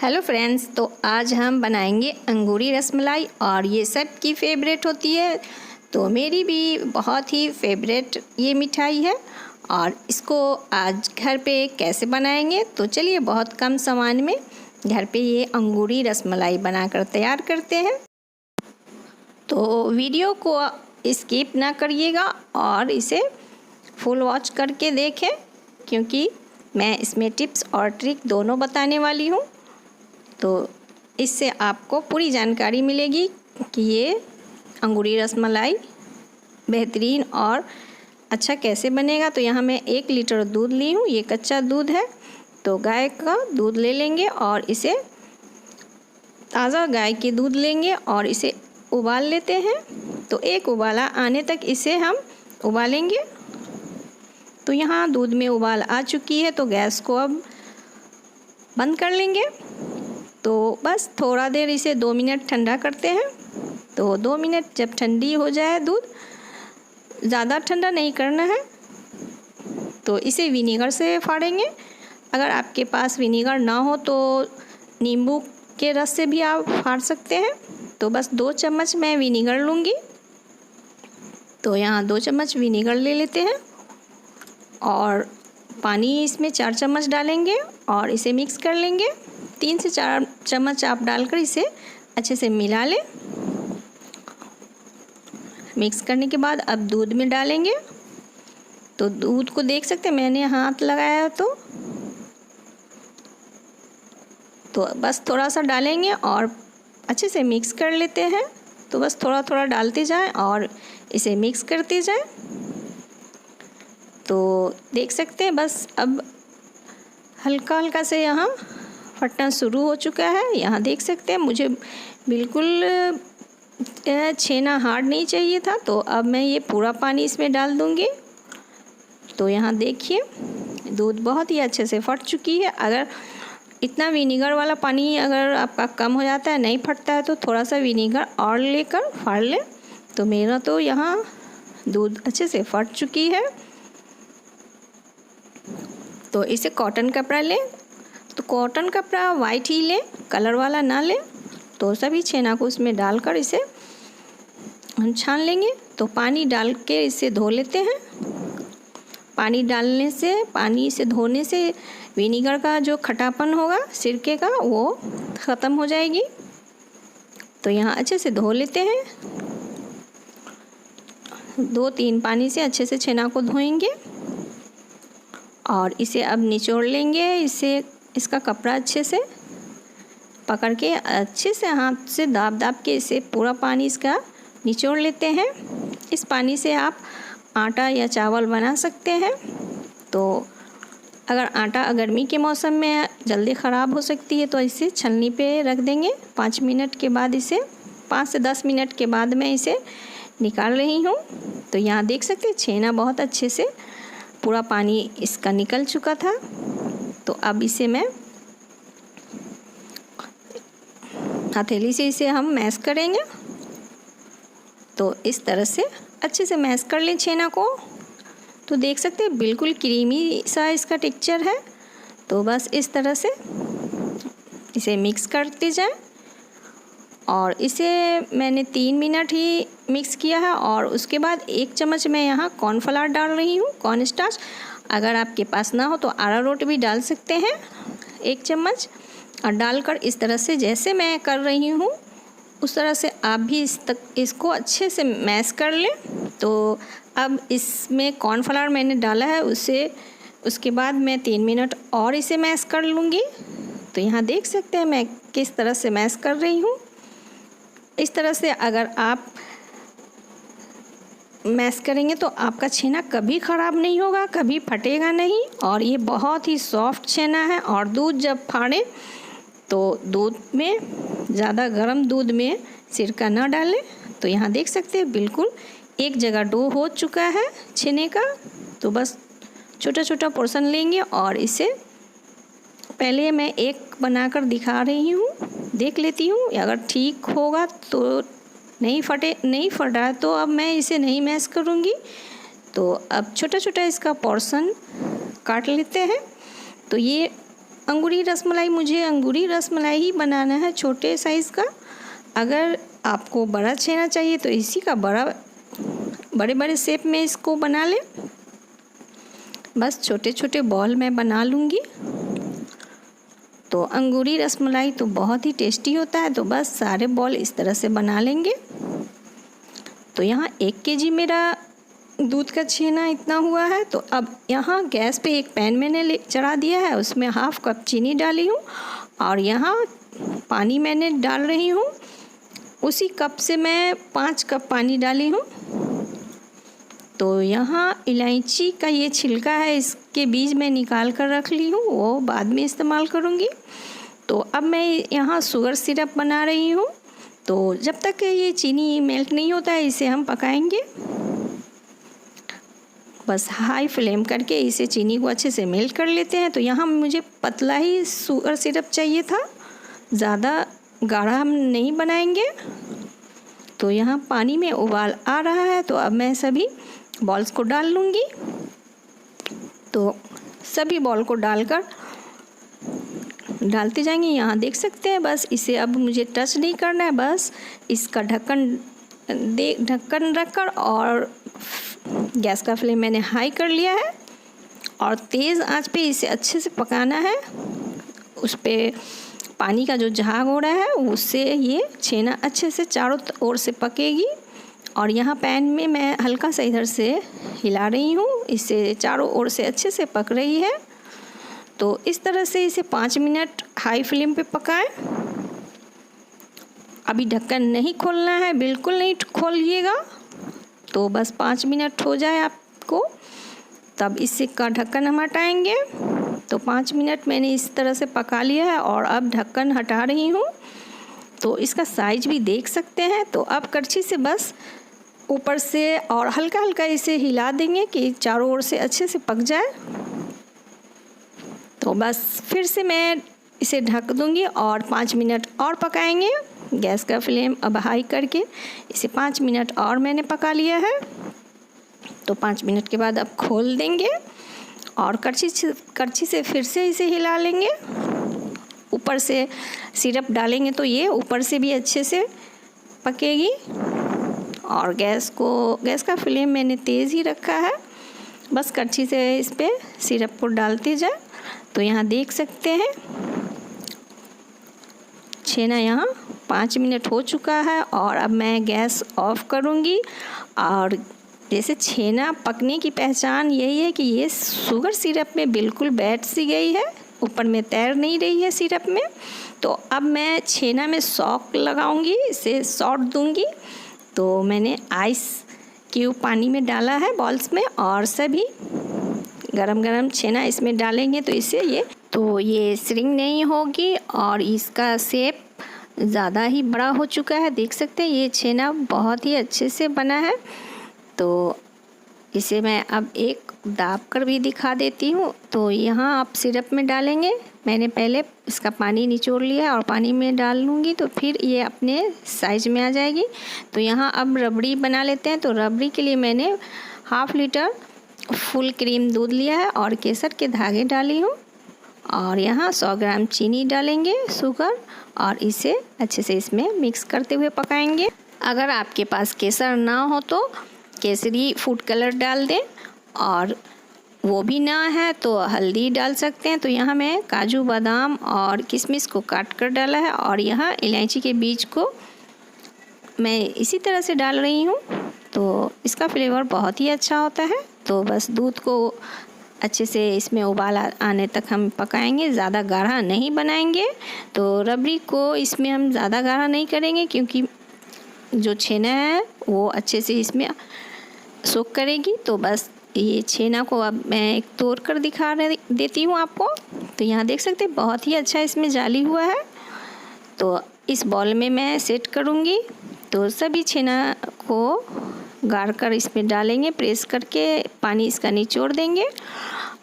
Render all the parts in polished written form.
Hello friends, तो आज हम बनाएंगे अंगूरी रसमलाई और ये सबकी फेवरेट होती है। तो मेरी भी बहुत ही फेवरेट ये मिठाई है और इसको आज घर पे कैसे बनाएंगे, तो चलिए बहुत कम सामान में घर पे ये अंगूरी रसमलाई बनाकर तैयार करते हैं। तो वीडियो को स्किप ना करिएगा और इसे फुल वॉच करके देखें, क्योंकि मैं इसमें टिप्स और ट्रिक दोनों बताने वाली हूँ। तो इससे आपको पूरी जानकारी मिलेगी कि ये अंगूरी रसमलाई बेहतरीन और अच्छा कैसे बनेगा। तो यहाँ मैं 1 लीटर दूध ली हूँ, ये कच्चा दूध है। तो गाय का दूध ले लेंगे और इसे ताज़ा गाय के दूध लेंगे और इसे उबाल लेते हैं। तो एक उबाला आने तक इसे हम उबालेंगे। तो यहाँ दूध में उबाल आ चुकी है, तो गैस को अब बंद कर लेंगे। तो बस थोड़ा देर इसे 2 मिनट ठंडा करते हैं। तो 2 मिनट जब ठंडी हो जाए दूध, ज़्यादा ठंडा नहीं करना है, तो इसे विनेगर से फाड़ेंगे। अगर आपके पास विनेगर ना हो तो नींबू के रस से भी आप फाड़ सकते हैं। तो बस 2 चम्मच मैं विनेगर लूँगी। तो यहाँ 2 चम्मच विनेगर ले लेते हैं और पानी इसमें 4 चम्मच डालेंगे और इसे मिक्स कर लेंगे। 3 से 4 चम्मच आप डालकर इसे अच्छे से मिला लें। मिक्स करने के बाद अब दूध में डालेंगे। तो दूध को देख सकते हैं, मैंने हाथ लगाया तो बस थोड़ा सा डालेंगे और अच्छे से मिक्स कर लेते हैं। तो बस थोड़ा थोड़ा डालते जाएं और इसे मिक्स करते जाएं। तो देख सकते हैं बस अब हल्का हल्का से यहाँ फटना शुरू हो चुका है। यहाँ देख सकते हैं मुझे बिल्कुल छेना हार्ड नहीं चाहिए था। तो अब मैं ये पूरा पानी इसमें डाल दूँगी। तो यहाँ देखिए दूध बहुत ही अच्छे से फट चुकी है। अगर इतना विनेगर वाला पानी अगर आपका कम हो जाता है, नहीं फटता है, तो थोड़ा सा विनेगर और लेकर फाड़ लें। तो मेरा तो यहाँ दूध अच्छे से फट चुकी है। तो इसे कॉटन कपड़ा लें। तो कॉटन कपड़ा वाइट ही लें, कलर वाला ना लें। तो सभी छेना को इसमें डालकर इसे हम छान लेंगे। तो पानी डाल के इसे धो लेते हैं। पानी से धोने से विनेगर का जो खटापन होगा सिरके का, वो ख़त्म हो जाएगी। तो यहाँ अच्छे से धो लेते हैं। 2-3 पानी से अच्छे से छेना को धोएंगे और इसे अब निचोड़ लेंगे। इसका कपड़ा अच्छे से पकड़ के अच्छे से हाथ से दाब के इसे पूरा पानी इसका निचोड़ लेते हैं। इस पानी से आप आटा या चावल बना सकते हैं। तो अगर आटा गर्मी के मौसम में जल्दी ख़राब हो सकती है, तो इसे छलनी पे रख देंगे। 5 मिनट के बाद इसे 5 से 10 मिनट के बाद मैं इसे निकाल रही हूँ। तो यहाँ देख सकते हैं छेना बहुत अच्छे से पूरा पानी इसका निकल चुका था। तो अब इसे मैं हथेली से इसे हम मैश करेंगे। तो इस तरह से अच्छे से मैश कर लें छेना को। तो देख सकते हैं बिल्कुल क्रीमी सा इसका टेक्सचर है। तो बस इस तरह से इसे मिक्स करते जाएं और इसे मैंने 3 मिनट ही मिक्स किया है। और उसके बाद 1 चम्मच मैं यहाँ कॉर्नफ्लावर डाल रही हूँ, कॉर्नस्टार्च। अगर आपके पास ना हो तो अरारोट भी डाल सकते हैं 1 चम्मच। और डालकर इस तरह से जैसे मैं कर रही हूँ उस तरह से आप भी इसको अच्छे से मैश कर लें। तो अब इसमें कॉर्नफ्लावर मैंने डाला है, उसके बाद मैं 3 मिनट और इसे मैश कर लूँगी। तो यहाँ देख सकते हैं मैं किस तरह से मैश कर रही हूँ। इस तरह से अगर आप मैश करेंगे तो आपका छेना कभी ख़राब नहीं होगा, कभी फटेगा नहीं। और ये बहुत ही सॉफ्ट छेना है। और दूध जब फाड़ें तो दूध में ज़्यादा गर्म दूध में सिरका ना डालें। तो यहाँ देख सकते हैं बिल्कुल एक जगह डो हो चुका है छेने का। तो बस छोटा छोटा पोर्शन लेंगे और इसे पहले मैं एक बनाकर दिखा रही हूँ, देख लेती हूँ। अगर ठीक होगा तो नहीं फटा है तो अब मैं इसे नहीं मैश करूँगी। तो अब छोटा छोटा इसका पोर्शन काट लेते हैं। तो ये अंगूरी रसमलाई, मुझे अंगूरी रसमलाई ही बनाना है, छोटे साइज़ का। अगर आपको बड़ा छेना चाहिए तो इसी का बड़े बड़े शेप में इसको बना लें। बस छोटे छोटे बॉल मैं बना लूँगी। तो अंगूरी रसमलाई तो बहुत ही टेस्टी होता है, तो बस सारे बॉल इस तरह से बना लेंगे। तो यहाँ 1 केजी मेरा दूध का छेना इतना हुआ है। तो अब यहाँ गैस पे एक पैन मैंने चढ़ा दिया है, उसमें हाफ कप चीनी डाली हूँ और यहाँ पानी मैंने डाल रही हूँ। उसी कप से मैं 5 कप पानी डाली हूँ। तो यहाँ इलायची का ये छिलका है, इसके बीज मैं निकाल कर रख ली हूँ, वो बाद में इस्तेमाल करूँगी। तो अब मैं यहाँ शुगर सिरप बना रही हूँ। तो जब तक ये चीनी मेल्ट नहीं होता है इसे हम पकाएंगे। बस हाई फ्लेम करके इसे चीनी को अच्छे से मेल्ट कर लेते हैं। तो यहाँ मुझे पतला ही शुगर सिरप चाहिए था, ज़्यादा गाढ़ा हम नहीं बनाएंगे। तो यहाँ पानी में उबाल आ रहा है, तो अब मैं सभी बॉल्स को डाल लूँगी। तो सभी बॉल को डालते जाएंगे। यहाँ देख सकते हैं, बस इसे अब मुझे टच नहीं करना है, बस इसका ढक्कन रखकर और गैस का फ्लेम मैंने हाई कर लिया है और तेज़ आंच पे इसे अच्छे से पकाना है। उस पे पानी का जो झाग हो रहा है उससे ये छेना अच्छे से चारों ओर से पकेगी। और यहाँ पैन में मैं हल्का सा इधर से हिला रही हूँ, इससे चारों ओर से अच्छे से पक रही है। तो इस तरह से इसे 5 मिनट हाई फ्लेम पे पकाएं। अभी ढक्कन नहीं खोलना है, बिल्कुल नहीं खोलिएगा। तो बस 5 मिनट हो जाए आपको, तब इसे का ढक्कन हम हटाएंगे। तो 5 मिनट मैंने इस तरह से पका लिया है और अब ढक्कन हटा रही हूँ। तो इसका साइज भी देख सकते हैं। तो अब कड़छी से बस ऊपर से और हल्का हल्का इसे हिला देंगे कि चारों ओर से अच्छे से पक जाए। तो बस फिर से मैं इसे ढक दूँगी और 5 मिनट और पकाएंगे। गैस का फ्लेम अब हाई करके इसे 5 मिनट और मैंने पका लिया है। तो 5 मिनट के बाद अब खोल देंगे और कड़छी से फिर से इसे हिला लेंगे। ऊपर से सिरप डालेंगे तो ये ऊपर से भी अच्छे से पकेगी। और गैस का फ्लेम मैंने तेज़ ही रखा है। बस कड़छी से इस पे सिरप को डालते जाए। तो यहाँ देख सकते हैं छेना यहाँ 5 मिनट हो चुका है और अब मैं गैस ऑफ करूँगी। और जैसे छेना पकने की पहचान यही है कि ये शुगर सिरप में बिल्कुल बैठ सी गई है, ऊपर में तैर नहीं रही है सिरप में। तो अब मैं छेना में सॉक लगाऊंगी, इसे सॉट दूंगी। तो मैंने आइस क्यूब पानी में डाला है बॉल्स में और सभी गरम गरम छेना इसमें डालेंगे तो ये श्रिंक नहीं होगी और इसका शेप ज़्यादा ही बड़ा हो चुका है। देख सकते हैं ये छेना बहुत ही अच्छे से बना है। तो इसे मैं अब एक दाब कर भी दिखा देती हूँ। तो यहाँ आप सिरप में डालेंगे, मैंने पहले इसका पानी निचोड़ लिया है और पानी में डाल लूँगी तो फिर ये अपने साइज में आ जाएगी। तो यहाँ अब रबड़ी बना लेते हैं। तो रबड़ी के लिए मैंने ½ लीटर फुल क्रीम दूध लिया है और केसर के धागे डाली हूँ और यहाँ 100 ग्राम चीनी डालेंगे शुगर और इसे अच्छे से इसमें मिक्स करते हुए पकाएंगे। अगर आपके पास केसर ना हो तो केसरी फूड कलर डाल दें और वो भी ना है तो हल्दी डाल सकते हैं। तो यहाँ मैं काजू बादाम और किशमिश को काट कर डाला है और यहाँ इलायची के बीज को मैं इसी तरह से डाल रही हूँ। तो इसका फ्लेवर बहुत ही अच्छा होता है। तो बस दूध को अच्छे से इसमें उबाल आने तक हम पकाएंगे, ज़्यादा गाढ़ा नहीं बनाएंगे। तो रबड़ी को इसमें हम ज़्यादा गाढ़ा नहीं करेंगे क्योंकि जो छेना है वो अच्छे से इसमें सोख करेगी। तो बस ये छेना को अब मैं एक तोड़ कर दिखा देती हूँ आपको। तो यहाँ देख सकते हैं बहुत ही अच्छा इसमें जाली हुआ है। तो इस बॉल में मैं सेट करूँगी। तो सभी छेना को गाड़ कर इसमें डालेंगे, प्रेस करके पानी इसका निचोड़ देंगे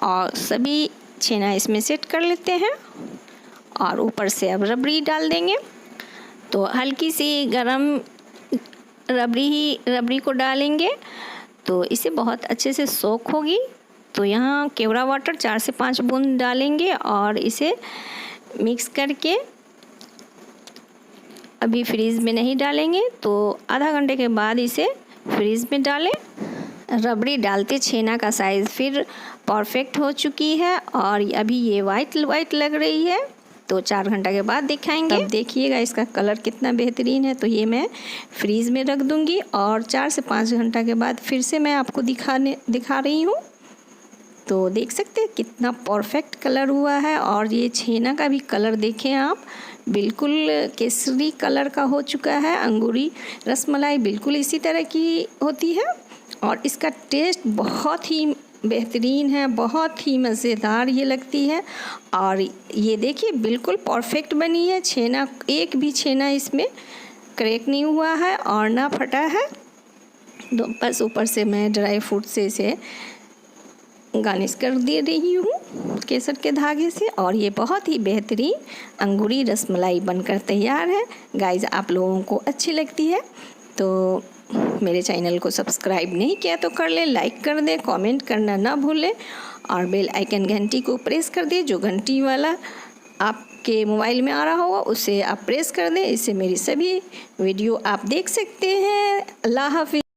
और सभी छेना इसमें सेट कर लेते हैं और ऊपर से अब रबड़ी डाल देंगे। तो हल्की सी गरम रबड़ी को डालेंगे तो इसे बहुत अच्छे से सोख होगी तो यहाँ केवड़ा वाटर 4 से 5 बूंद डालेंगे और इसे मिक्स करके अभी फ्रीज़ में नहीं डालेंगे, तो आधा घंटे के बाद इसे फ्रीज़ में डालें। रबड़ी डालते छेना का साइज़ फिर परफेक्ट हो चुकी है और अभी ये वाइट लग रही है, तो 4 घंटा के बाद दिखाएंगे। अब देखिएगा इसका कलर कितना बेहतरीन है। तो ये मैं फ्रीज़ में रख दूंगी और 4 से 5 घंटा के बाद फिर से मैं आपको दिखा रही हूँ। तो देख सकते हैं कितना परफेक्ट कलर हुआ है और ये छेना का भी कलर देखें आप, बिल्कुल केसरी कलर का हो चुका है। अंगूरी रसमलाई बिल्कुल इसी तरह की होती है और इसका टेस्ट बहुत ही बेहतरीन है, बहुत ही मज़ेदार ये लगती है। और ये देखिए बिल्कुल परफेक्ट बनी है, छेना एक भी छेना इसमें क्रैक नहीं हुआ है और ना फटा है। तो बस ऊपर से मैं ड्राई फ्रूट से इसे गार्निश कर दे रही हूँ केसर के धागे से और ये बहुत ही बेहतरीन अंगूरी रसमलाई बनकर तैयार है। गाइस, आप लोगों को अच्छी लगती है तो मेरे चैनल को सब्सक्राइब नहीं किया तो कर ले, लाइक कर दे, कमेंट करना ना भूलें और बेल आइकन घंटी को प्रेस कर दे। जो घंटी वाला आपके मोबाइल में आ रहा होगा उसे आप प्रेस कर दें, इससे मेरी सभी वीडियो आप देख सकते हैं। अल्लाह हाफिज़।